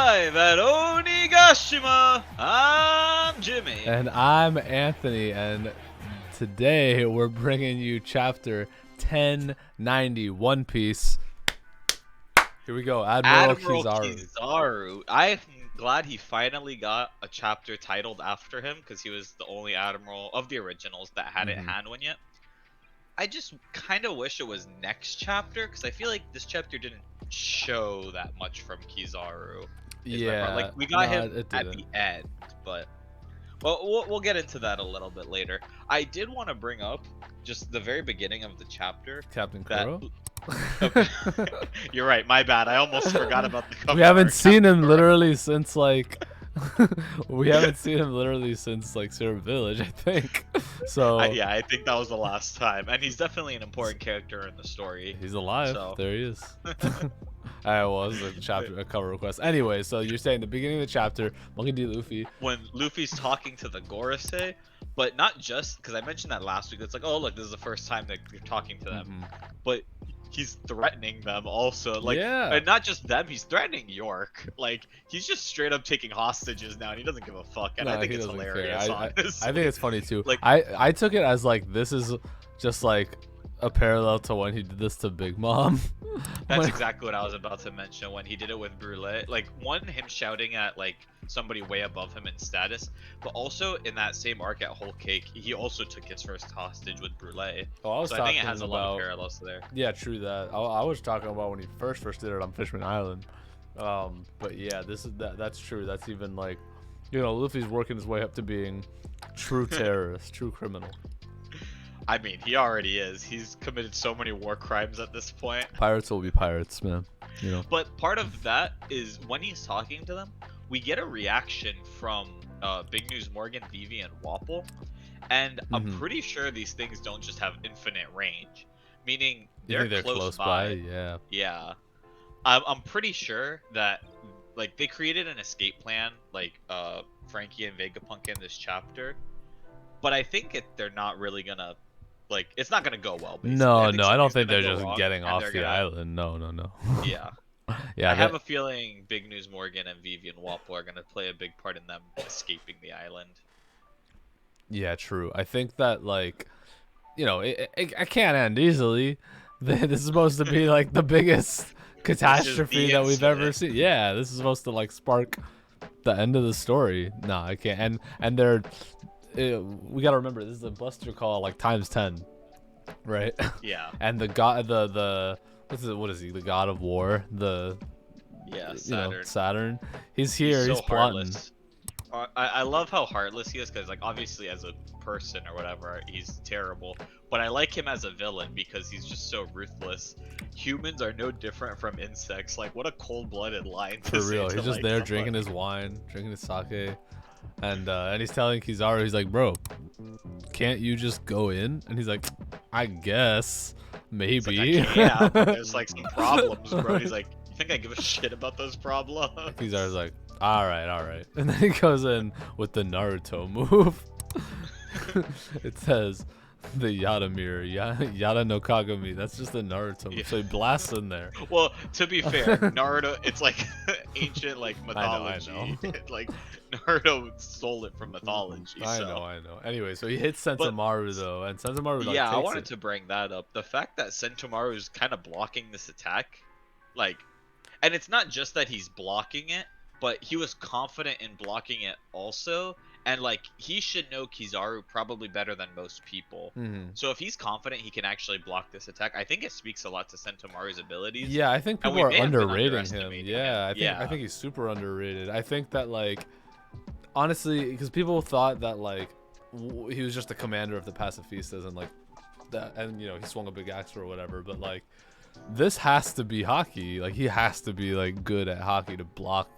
Live at Onigashima, I'm Jimmy. And I'm Anthony, and today we're bringing you chapter 1090, One Piece. Here we go, Admiral Kizaru. I'm glad he finally got a chapter titled after him, because he was the only admiral of the originals that hadn't had one yet. I just kind of wish it was next chapter, because I feel like this chapter didn't show that much from Kizaru. Yeah, like we got him at the end, but well, we'll get into that a little bit later. I did want to bring up just the very beginning of the chapter. Captain Kuro? You're right, my bad. I almost forgot about the cover. We haven't seen him literally since like Syrup Village, I think. So yeah, I think that was the last time, and he's definitely an important character in the story. He's alive. So. There he is. Alright, well, this is a cover request. Anyway, so you're saying the beginning of the chapter, Monkey D. Luffy. When Luffy's talking to the Gorosei, but not just because I mentioned that last week. It's like, oh look, this is the first time that you're talking to them, but he's threatening them also. Like, and not just them, he's threatening York. Like, he's just straight up taking hostages now, and he doesn't give a fuck. And I think it's hilarious. I think it's funny too. Like, I took it as like this is just like a parallel to when he did this to Big Mom. That's exactly what I was about to mention when he did it with Brûlé. Like, one, him shouting at like somebody way above him in status, but also in that same arc at Whole Cake, he also took his first hostage with Brûlé. Oh, so I think it has a lot of parallels there. Yeah, true that. I was talking about when he first did it on Fishman Island. But yeah, that's true. That's even like, you know, Luffy's working his way up to being true terrorist, true criminal. I mean, he already is. He's committed so many war crimes at this point. Pirates will be pirates, man. You know. But part of that is when he's talking to them, we get a reaction from Big News Morgan, Vivi, and Wapol. And I'm pretty sure these things don't just have infinite range. Meaning they're close by. Yeah. Yeah. I'm pretty sure that like they created an escape plan, like Frankie and Vegapunk in this chapter. But I think they're not really gonna. Like, it's not gonna go well. Basically. No, I don't think they're just getting off the island. No. Yeah. Yeah. I have a feeling Big News Morgan and Vivi and Wapol are gonna play a big part in them escaping the island. Yeah, true. I think that, like, you know, it can't end easily. This is supposed to be like the biggest catastrophe that we've ever seen. Yeah, this is supposed to like spark the end of the story. No, I can't. And they're. We gotta remember this is a Buster Call like times 10, right? Yeah. And the god, the what is he? The god of war, Saturn. You know, Saturn. He's here. He's plotting. I love how heartless he is, because like obviously as a person or whatever he's terrible, but I like him as a villain because he's just so ruthless. Humans are no different from insects. Like, what a cold-blooded line to For real. Say he's to, just there drinking his wine, drinking his sake. And he's telling Kizaru, he's like, bro, can't you just go in? And he's like, I guess, maybe. Like, yeah, there's like some problems, bro. He's like, you think I give a shit about those problems? Kizaru's like, all right. And then he goes in with the Naruto move. It says, the Yada mirror, Yada no Kagami. That's just the Naruto move. So he blasts in there. Well, to be fair, Naruto, it's like ancient like mythology. I know. Like Naruto stole it from mythology. I know. Anyway, so he hits Sentomaru though, and Sentomaru like, I wanted to bring that up. The fact that Sentomaru is kind of blocking this attack, like, and it's not just that he's blocking it, but he was confident in blocking it also. And, like, he should know Kizaru probably better than most people. So if he's confident he can actually block this attack, I think it speaks a lot to Sentomaru's abilities. Yeah, I think people are underrating him. Yeah, I think he's super underrated. I think that, like, honestly, because people thought that, like, he was just a commander of the pacifistas and, like, that, and, you know, he swung a big axe or whatever. But, like, this has to be hockey. Like, he has to be, like, good at hockey to block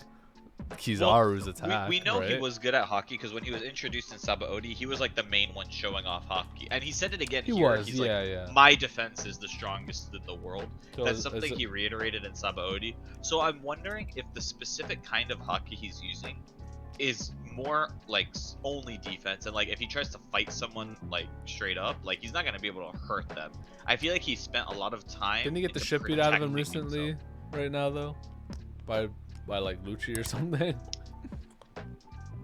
Kizaru's attack. We know he was good at hockey because when he was introduced in Sabaody, he was like the main one showing off hockey, and he said it again here. He's like, my defense is the strongest in the world. So that's something he reiterated in Sabaody. So I'm wondering if the specific kind of hockey he's using is more like only defense, and like if he tries to fight someone like straight up, like he's not gonna be able to hurt them. I feel like he spent a lot of time. Didn't he get the shit beat out of him recently? Right now though, by by like Lucci or something.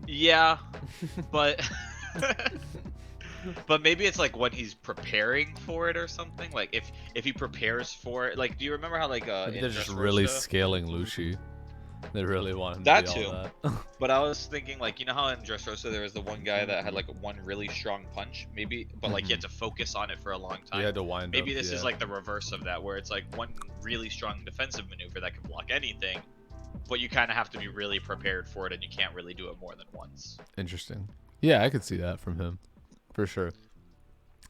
Yeah, but but maybe it's like when he's preparing for it or something. Like if he prepares for it, like do you remember how like Maybe in they're just Dressrosa? really scaling Lucci. They really want him to That be too. all that. But I was thinking like you know how in Dressrosa there was the one guy that had like one really strong punch, maybe, but like he had to focus on it for a long He time. had to wind Maybe up. this is Yeah. like the reverse of that, where it's like one really strong defensive maneuver that can block anything, but you kind of have to be really prepared for it, and you can't really do it more than once. Interesting. Yeah, I could see that from him, for sure.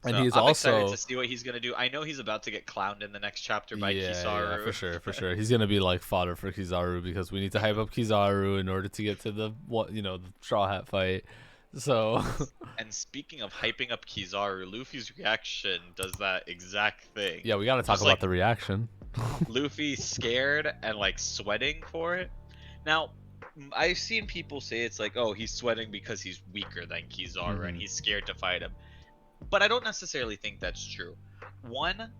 And So he's I'm also excited to see what he's gonna do. I know he's about to get clowned in the next chapter by Kizaru. for sure, for sure. He's gonna be like fodder for Kizaru because we need to hype up Kizaru in order to get to the the Straw Hat fight. So. And speaking of hyping up Kizaru, Luffy's reaction does that exact thing. Yeah, we gotta talk about the reaction. Luffy scared and like sweating for it. Now, I've seen people say it's like, oh, he's sweating because he's weaker than Kizaru and he's scared to fight him. But I don't necessarily think that's true. One,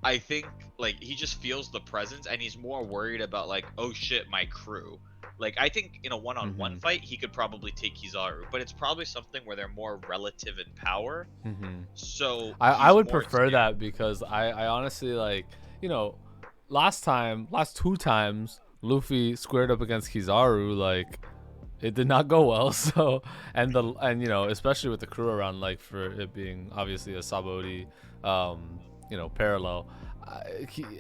I think like he just feels the presence and he's more worried about like, oh shit, my crew. Like I think in a one-on-one fight he could probably take Kizaru, but it's probably something where they're more relative in power. So I would prefer that because I honestly like last 2 times Luffy squared up against Kizaru, like it did not go well. So and especially with the crew around, like for it being obviously a Sabaody parallel,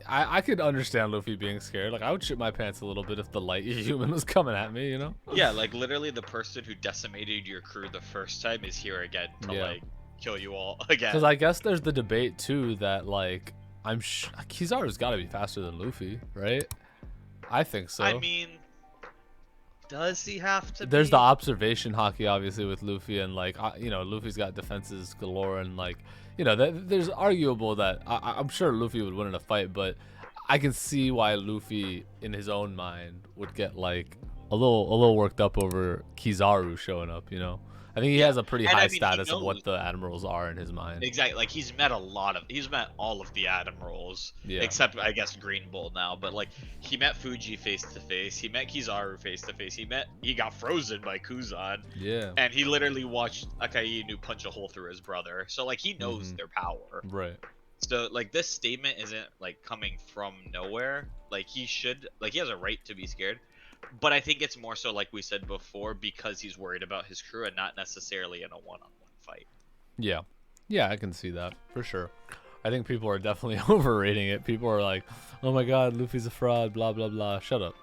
I could understand Luffy being scared. Like I would shit my pants a little bit if the light human was coming at me, Yeah, like literally the person who decimated your crew the first time is here again to like kill you all again. Because I guess there's the debate too that like Kizaru's got to be faster than Luffy, right? I think so. I mean, does he have to There's the observation hockey obviously with Luffy, and like Luffy's got defenses galore, and like there's arguable that I'm sure Luffy would win in a fight, but I can see why Luffy in his own mind would get like a little worked up over Kizaru showing up. I think he has a pretty high status of what the admirals are in his mind. Exactly. Like he's met all of the admirals, except I guess Green Bull now. But like he met Fuji face to face. He met Kizaru face to face. He got frozen by Kuzan. Yeah. And he literally watched Akainu punch a hole through his brother. So like he knows their power. Right. So like this statement isn't like coming from nowhere. Like he has a right to be scared. But I think it's more so, like we said before, because he's worried about his crew and not necessarily in a one-on-one fight. Yeah. Yeah, I can see that for sure. I think people are definitely overrating it. People are like, oh my god, Luffy's a fraud, blah, blah, blah. Shut up.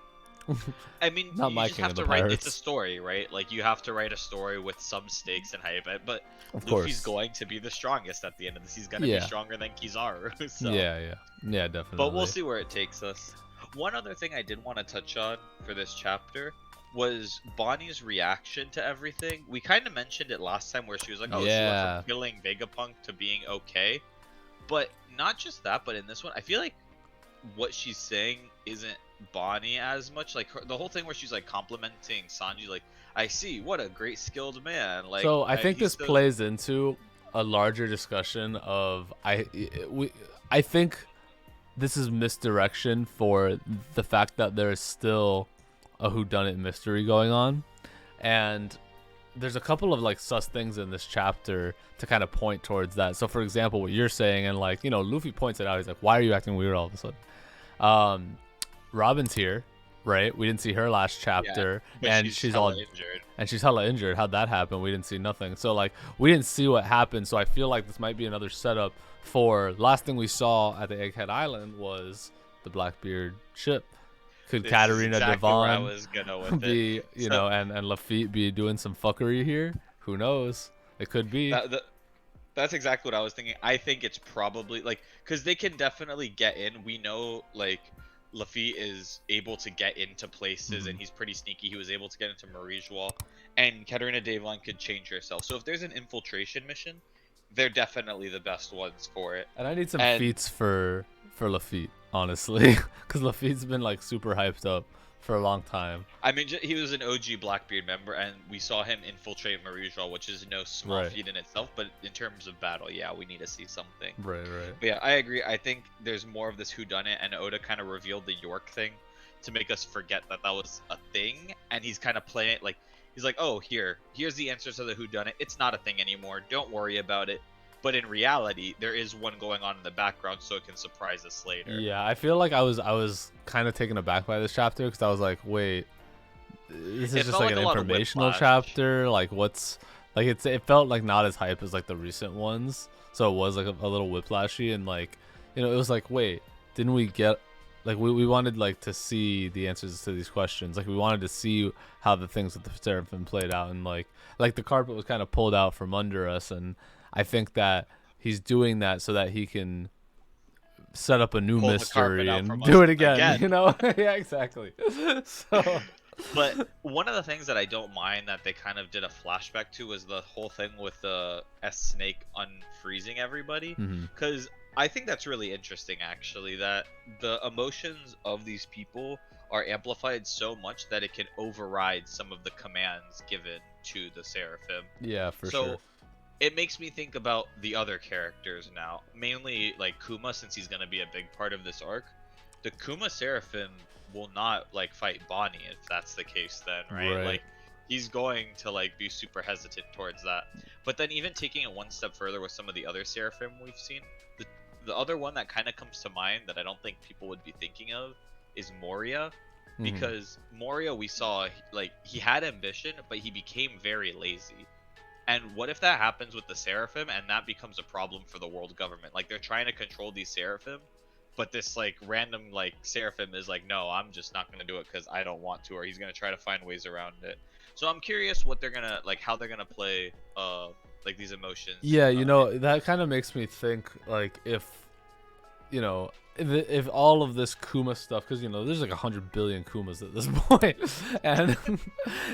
I mean, not you my just king have of the to write, pirates. it's a story, right? Like, you have to write a story with some stakes and hype, but of Luffy's course. going to be the strongest at the end of this. He's going to be stronger than Kizaru. So. Yeah, definitely. But we'll see where it takes us. One other thing I did want to touch on for this chapter was Bonnie's reaction to everything. We kind of mentioned it last time where she was like, oh, she went from killing Vegapunk to being okay. But not just that, but in this one, I feel like what she's saying isn't Bonnie as much. Like the whole thing where she's like complimenting Sanji, like, I see, what a great skilled man. Like, so I think this plays into a larger discussion of I think this is misdirection for the fact that there is still a whodunit mystery going on, and there's a couple of like sus things in this chapter to kind of point towards that. So for example, what you're saying, and like Luffy points it out, he's like, why are you acting weird all of a sudden? Robin's here, right? We didn't see her last chapter, and she's all injured. And she's hella injured. How'd that happen? We didn't see nothing. So like we didn't see what happened. So I feel like this might be another setup for last thing we saw at the Egghead Island was the Blackbeard ship. Could This Katarina is exactly where I Devon was gonna with be, it. and Lafitte be doing some fuckery here? Who knows? It could be. That's exactly what I was thinking. I think it's probably like, because they can definitely get in. We know like Luffy is able to get into places, and he's pretty sneaky. He was able to get into Marie's Wall, and Katarina Devon could change herself. So if there's an infiltration mission, they're definitely the best ones for it. And I need some feats for Lafitte, honestly, because Lafitte's been like super hyped up for a long time. I mean, he was an OG Blackbeard member, and we saw him infiltrate Marie's Wall, which is no small feat in itself. But in terms of battle, yeah, we need to see something. Right. But yeah, I agree. I think there's more of this whodunit, and Oda kind of revealed the York thing to make us forget that that was a thing, and he's kind of playing it like he's like, oh, here's the answers to the whodunit. It's not a thing anymore. Don't worry about it. But in reality, there is one going on in the background, so it can surprise us later. Yeah, I feel like I was kind of taken aback by this chapter because I was like, wait, this is just like an informational chapter. Like, what's like it felt like not as hype as like the recent ones, so it was like a little whiplashy, and like, you know, it was like, wait, didn't we get like we wanted like to see the answers to these questions, like we wanted to see how the things with the Seraphim played out, and like the carpet was kind of pulled out from under us, and I think that he's doing that so that he can set up a new mystery and do it again. You know? Yeah, exactly. So but one of the things that I don't mind that they kind of did a flashback to was the whole thing with the S-Snake unfreezing everybody, because I think that's really interesting, actually, that the emotions of these people are amplified so much that it can override some of the commands given to the Seraphim. Yeah, for sure. It makes me think about the other characters now, mainly like Kuma, since he's going to be a big part of this arc. The Kuma Seraphim will not like fight Bonnie if that's the case then, right? Like he's going to like be super hesitant towards that. But then even taking it one step further with some of the other Seraphim we've seen, the other one that kind of comes to mind that I don't think people would be thinking of is Moria, because Moria, we saw like he had ambition, but he became very lazy. And what if that happens with the Seraphim and that becomes a problem for the world government? Like they're trying to control these Seraphim, but this like random like Seraphim is like, no, I'm just not going to do it because I don't want to, or he's going to try to find ways around it. So I'm curious what they're going to like, how they're going to play like these emotions. Yeah, you know, that kind of makes me think like if, you know, if all of this Kuma stuff, because you know there's like 100 billion Kumas at this point, and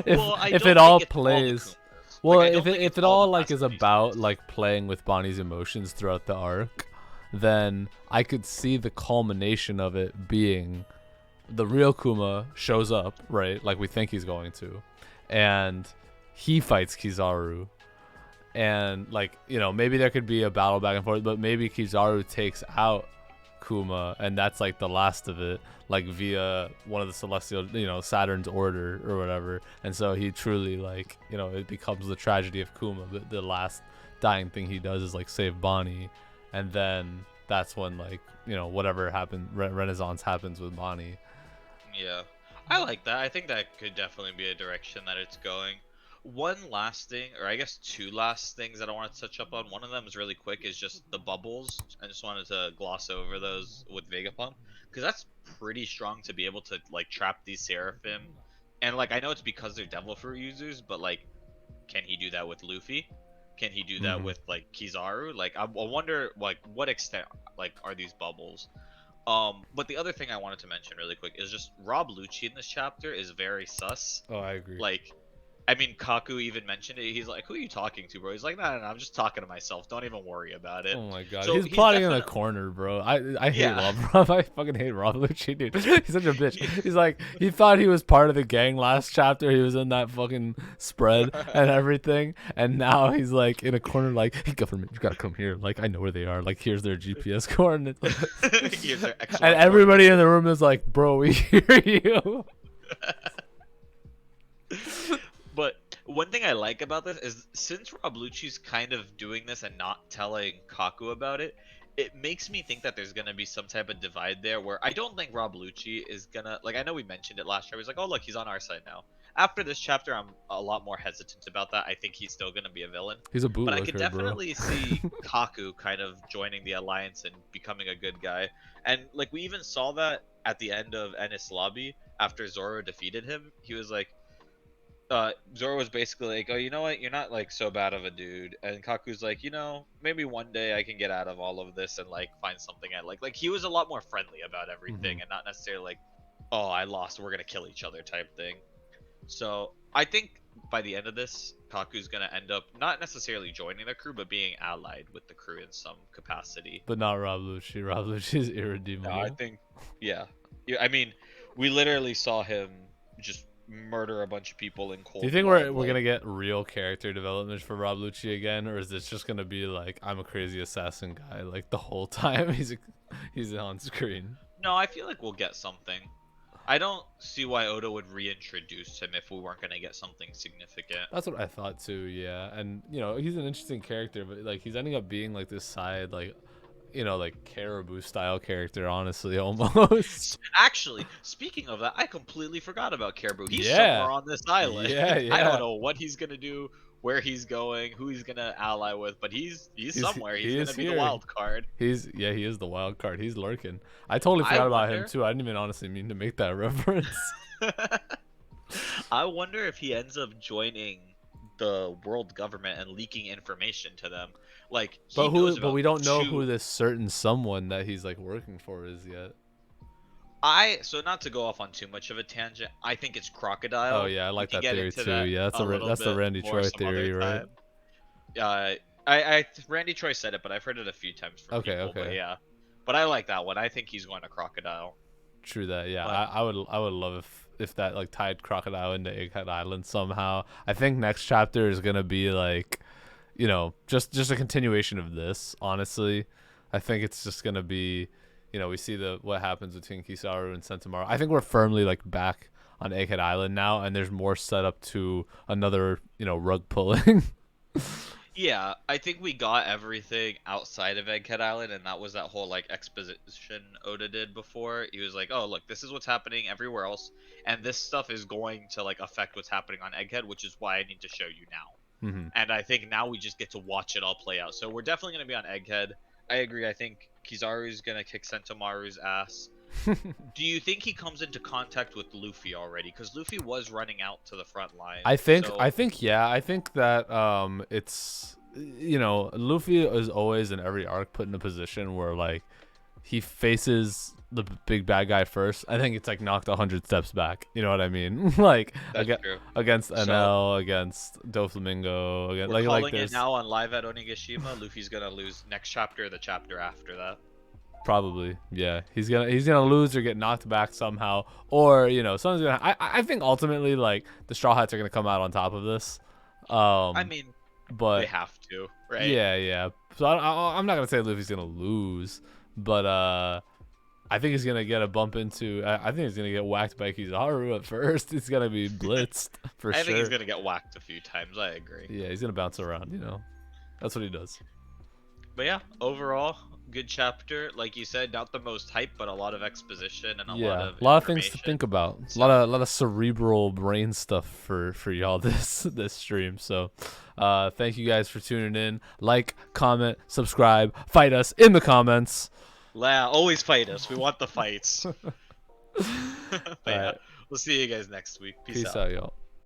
if it all plays. Well, like, if it all like is about like playing with Bonnie's emotions throughout the arc, then I could see the culmination of it being the real Kuma shows up, right? Like we think he's going to, and he fights Kizaru, and like, you know, maybe there could be a battle back and forth, but maybe Kizaru takes out Kuma, and that's like the last of it, like via one of the celestial, you know, Saturn's order or whatever. And so he truly, like, you know, it becomes the tragedy of Kuma. The last dying thing he does is like save Bonnie, and then that's when, like, you know, whatever happened, Renaissance happens with Bonnie. Yeah, I like that. I think that could definitely be a direction that it's going. One last thing, or I guess two last things that I want to touch up on. One of them is really quick, is just the bubbles. I just wanted to gloss over those with Vegapunk, because that's pretty strong to be able to like trap these Seraphim. And like I know it's because they're Devil Fruit users, but like, can he do that with Luffy? Can he do that with like Kizaru? Like I wonder like what extent like are these bubbles? But the other thing I wanted to mention really quick is just Rob Lucci in this chapter is very sus. Oh, I agree. Like, I mean, Kaku even mentioned it. He's like, "Who are you talking to, bro?" He's like, "No, I'm just talking to myself. Don't even worry about it." Oh my god, so he's plotting in a corner, bro. I hate Rob. I fucking hate Rob Lucci, dude. He's such a bitch. He's like, he thought he was part of the gang last chapter. He was in that fucking spread and everything, and now he's like in a corner, like, "Hey, government, you gotta come here. Like, I know where they are. Like, here's their GPS coordinates." And everybody in the room is like, "Bro, we hear you." But one thing I like about this is since Rob Lucci's kind of doing this and not telling Kaku about it, it makes me think that there's gonna be some type of divide there where I don't think Rob Lucci is gonna, like, I know we mentioned it last year. He's like, "Oh look, he's on our side now." After this chapter, I'm a lot more hesitant about that. I think he's still gonna be a villain. He's a bootlicker, but I can definitely see Kaku kind of joining the alliance and becoming a good guy. And like we even saw that at the end of Enies Lobby after Zoro defeated him. He was like, Zoro was basically like, "Oh, you know what? You're not like so bad of a dude." And Kaku's like, "You know, maybe one day I can get out of all of this and like find something I like." Like he was a lot more friendly about everything and not necessarily like, "Oh, I lost, we're gonna kill each other" type thing. So I think by the end of this, Kaku's gonna end up not necessarily joining the crew, but being allied with the crew in some capacity. But not Rob Lucci. Rob Lucci is irredeemable. No, I think, yeah. I mean, we literally saw him just murder a bunch of people in cold. Do you think we're gonna get real character development for Rob Lucci again, or is this just gonna be like, I'm a crazy assassin guy like the whole time he's on screen? No, I feel like we'll get something. I don't see why Oda would reintroduce him if we weren't gonna get something significant. That's what I thought too. Yeah, and he's an interesting character, but like he's ending up being like this side like. Like Caribou style character, honestly, almost. Actually, speaking of that, I completely forgot about Caribou. He's Yeah. somewhere on this island. Yeah. I don't know what he's gonna do, where he's going, who he's gonna ally with, but he's somewhere. He's gonna be the wild card. He is the wild card. He's lurking. I totally forgot about him too. I didn't even honestly mean to make that reference. I wonder if he ends up joining the world government and leaking information to them. Like, but we don't know who this certain someone that he's like working for is yet. So not to go off on too much of a tangent, I think it's Crocodile. Oh yeah, I like that theory too. Yeah, that's the Randy Troy theory, right? Randy Troy said it, but I've heard it a few times from people. Okay. But yeah, but I like that one. I think he's going to Crocodile. True that. Yeah, I would love if that like tied Crocodile into Egghead Island somehow. I think next chapter is gonna be like, just a continuation of this. Honestly, I think it's just gonna be, we see what happens between Kizaru and Sentomaru. I think we're firmly like back on Egghead Island now, and there's more set up to another, rug pulling. Yeah, I think we got everything outside of Egghead Island, and that was that whole like exposition Oda did before. He was like, "Oh, look, this is what's happening everywhere else, and this stuff is going to like affect what's happening on Egghead, which is why I need to show you now." Mm-hmm. And I think now we just get to watch it all play out. So we're definitely gonna be on Egghead. I agree. I think Kizaru's gonna kick Sentomaru's ass. Do you think he comes into contact with Luffy already? Because Luffy was running out to the front line. I think yeah. I think that it's Luffy is always in every arc put in a position where like he faces the big bad guy first. I think it's like knocked 100 steps back. You know what I mean? Like against NL, against Doflamingo, against we're calling it now on Live at Onigashima. Luffy's gonna lose next chapter, the chapter after that. Probably, yeah. He's gonna lose or get knocked back somehow, or someone's gonna. I think ultimately like the Straw Hats are gonna come out on top of this. I mean, but they have to, right? Yeah. So I'm not gonna say Luffy's gonna lose, but I think he's gonna get a bump into. I think he's gonna get whacked by Kizaru at first. He's gonna be blitzed for sure. I think he's gonna get whacked a few times. I agree. Yeah, he's gonna bounce around. That's what he does. But yeah, overall, good chapter. Like you said, not the most hype, but a lot of exposition and a lot of things to think about. So, a lot of cerebral brain stuff for y'all this stream. So, thank you guys for tuning in. Like, comment, subscribe, fight us in the comments. Always fight us. We want the fights. But yeah, right. We'll see you guys next week. Peace out, y'all.